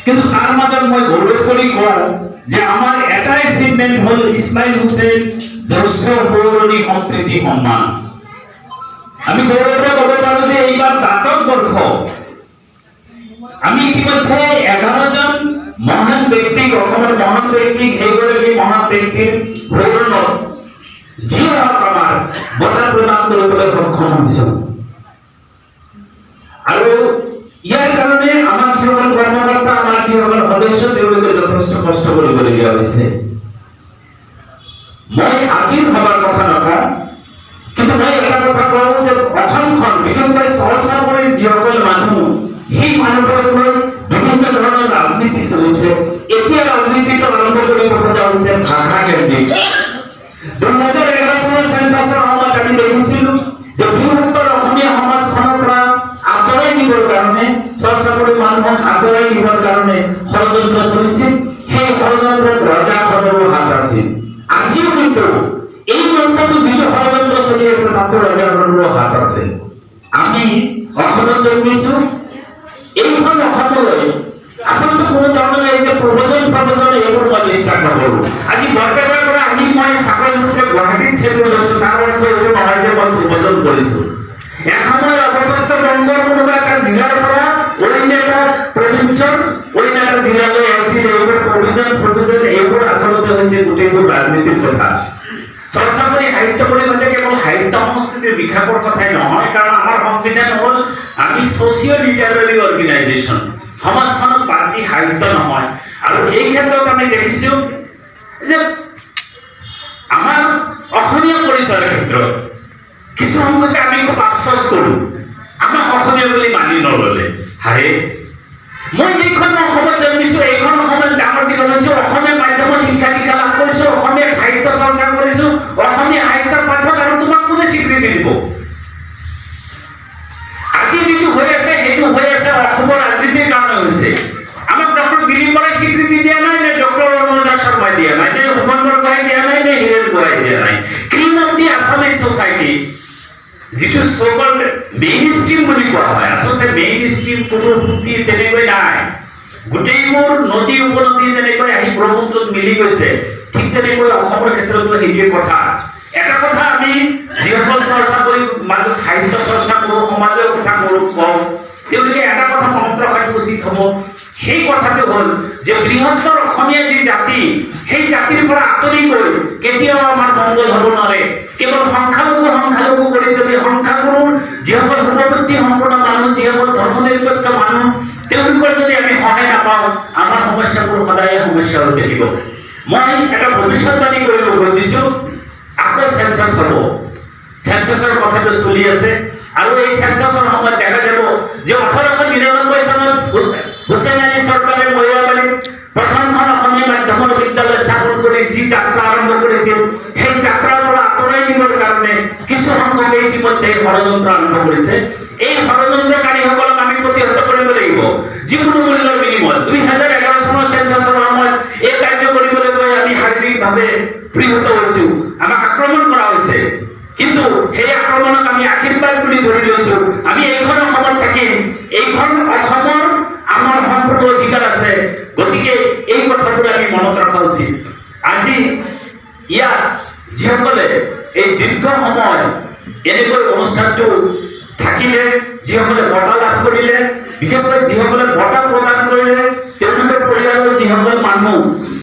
কিন্তু তাৰ মাজত মই গৌৰৱ কৰি কওঁ যে আমাৰ এটা এচিভমেন্ট হল ইছমাইল হুছেইন জ্যেষ্ঠ পৌৰণি সম্প্ৰীতি সন্মান। আমি গৌৰৱেৰে ক'ব পাৰো যে এইবাৰ দাঁতক বৰ্ষ আমি ইতিমধ্যে 11 জন মহান ব্যক্তিক অসমৰ মহান ব্যক্তিক সেইগৰাকী মহান ব্যক্তিৰ সৌৰণত যিয়ে আমাৰ বঁটা প্ৰদান কৰিবলৈ সক্ষম হৈছোঁ। আৰু ইয়াৰ কাৰণে আমাৰ যিসকল কৰ্মকৰ্তা আমাৰ যিসকল সদস্য তেওঁলোকে যথেষ্ট কষ্ট কৰিবলগীয়া হৈছে। মই আজিৰ সভাৰ কথা নকওঁ, কিন্তু মই এটা কথা কওঁ যে অসমখন বিশেষকৈ চৰচাপৰিৰ যিসকল মানুহ সেই মানুহবোৰলৈ বিভিন্ন ধৰণৰ ৰাজনীতি চলিছে। এতিয়া ৰাজনীতিটো আৰম্ভ কৰিব খোজা হৈছে ভাষা কেন্দ্ৰিক। 2011 চনৰ চেঞ্চাছৰ সময়ত আমি দেখিছিলোঁ যে বৃহত্তৰ অসমীয়া সমাজখনৰ পৰা আঁতৰাই নিবৰ কাৰণে চৰচাপৰি মানুহক আঁতৰাই নিবৰ কাৰণে ষড়যন্ত্ৰ চলিছিল। সেই ষড়যন্ত্ৰত ৰজাখনৰো হাত আছিল। আজিও কিন্তু এই মন্ত্ৰটো যিটো ষড়যন্ত্ৰ চলি আছে তাতো ৰজাখনৰো হাত আছে। আমি অসমত জন্মিছোঁ, এইখন অসমলৈ আচলতে কোনো ধৰণৰ এই যে প্ৰবজন এইবোৰ মই বিশ্বাস নকৰোঁ। আজি বৰপেটাৰ পৰা আহি মই চাকৰি সূত্ৰে গুৱাহাটীত চেটেল হৈছোঁ, তাৰ অৰ্থ এইটো নহয় যে মই প্ৰবজন কৰিছোঁ। এসময় অৱগত বংগৰ কোনোবা এটা জিলাৰ পৰা অন্য এটা প্ৰভিন্সৰ অন্য এটা জিলালৈ আহিছিল। এইবোৰ প্ৰভিজন এইবোৰ আচলতে হৈছে গোটেইবোৰ ৰাজনীতিৰ কথা। চৰচাপৰি সাহিত্য পৰিষদে কেৱল সাহিত্য সংস্কৃতিৰ বিকাশৰ কথাই নহয়, কাৰণ আমাৰ সংবিধান হ'ল আমি ছ'চিঅ' লিটাৰেৰী অৰ্গেনাইজেশ্যন, সমাজখনক বাদ দি সাহিত্য নহয়। আৰু এই ক্ষেত্ৰত আমি দেখিছোঁ যে আমাৰ অসমীয়া পৰিচয়ৰ ক্ষেত্ৰত কিছু সংখ্যকে আমি খুব আফচোচ কৰোঁ, আমাক অসমীয়া বুলি মানি নল'লে। হাৰে, মই এইখন অসমত জন্মিছোঁ, এইখন অসমত ডাঙৰ দীঘল হৈছোঁ, অসমীয়া মাধ্যমত শিক্ষা দীক্ষা লাভ কৰিছোঁ, অসমীয়া সাহিত্য চৰ্চা কৰিছোঁ, অসমীয়া সাহিত্যৰ পাঠক, আৰু তোমাক কোনে স্বীকৃতি দিব? আজি যিটো হৈ আছে সেইটো হৈ আছে অসমৰ ৰাজনীতিৰ কাৰণে হৈছে। আমাক ডক্টৰ দিলীপ বৰাই স্বীকৃতি দিয়া নাই, নে ডক্টৰ অৰুণোদয় শৰ্মাই দিয়া নাই, নে সুমন বৰগোহাঁই দিয়া নাই, নে হীৰেন গোহাঁই দিয়া নাই। Cream of the Assamese society যিটো সো-কল্ড মেইন ষ্ট্ৰীম বুলি কোৱা হয়, আচলতে মেইন ষ্ট্ৰীম কোনো সুতি তেনেকৈ নাই। গোটেইবোৰ নদী উপনদী যেনেকৈ আহি ব্ৰহ্মপুত্ৰত মিলি গৈছে, ঠিক তেনেকৈ অসমৰ ক্ষেত্ৰতো সেইটোৱে কথা। এটা কথা আমি যিসকল চৰ্চা কৰি মাজত সাহিত্য চৰ্চা কৰোঁ, সমাজৰ কথা কওঁ, তেওঁলোকে এটা কথা মনত ৰখাটো উচিত হ'ব। সেই কথাটো হ'ল যে বৃহত্তৰ অসমীয়া যি জাতি, সেই জাতিৰ পৰা আঁতৰি গৈ কেতিয়াও আমাৰ মংগল হ'ব নোৱাৰে। কেৱল সংখ্যালঘু কৰি যদি সংখ্যাগুৰুৰ যিসকল সমবুদ্ধি সম্পন্ন মানুহ, যিসকল ধৰ্মনিৰপেক্ষ মানুহ, তেওঁলোকৰ যদি আমি সহায় নাপাওঁ, আমাৰ সমস্যাবোৰ সদায় সমস্যা হৈ থাকিব। মই এটা ভৱিষ্যতবাণী কৰিব খুজিছোঁ, আকৌ চেঞ্চাছ হ'ব। চেঞ্চাছৰ কথাটো চলি আছে, আৰু এই চেঞ্চাছৰ সময়ত দেখা যাব যে 1899 চনত হুছেইন আলী চৰকাৰে মৈৰাবাৰীত প্ৰথমখন অসমীয়া মাধ্যমৰ বিদ্যালয় স্থাপন কৰি যি যাত্ৰা আৰম্ভ কৰিছিল, সেই যাত্ৰাৰ পৰা আঁতৰাই নিবৰ কাৰণে কিছু সংখ্যকে ইতিমধ্যে ষড়যন্ত্ৰ আৰম্ভ কৰিছে। এই ষড়যন্ত্ৰকাৰীসকলক আমি প্ৰতিহত কৰিব লাগিব যিকোনো মূল্যৰ বিনিময়ত। 2011 চনৰ চেঞ্চাছৰ সময়ত এই কাৰ্য কৰিবলৈ গৈ আমি শাৰীৰিকভাৱে প্ৰতিহত হৈছোঁ, আমাক আক্ৰমণ কৰা হৈছে, কিন্তু সেই আক্ৰমণক আমি আশীৰ্বাদ বুলি ধৰি লৈছোঁ। আমি এইখন অসমত থাকিম, এইখন অসমৰ আমাৰ সম্পূৰ্ণ অধিকাৰ আছে। গতিকে এই কথাবোৰ আমি মনত ৰখা উচিত। আজি ইয়াত যিসকলে এই দীৰ্ঘ সময় এনেকৈ অনুষ্ঠানটো থাকিলে, যিসকলে বঁটা লাভ কৰিলে, বিশেষকৈ যিসকলে বঁটা প্ৰদান কৰিলে, তেওঁলোকৰ পৰিয়ালৰ যিসকল মানুহ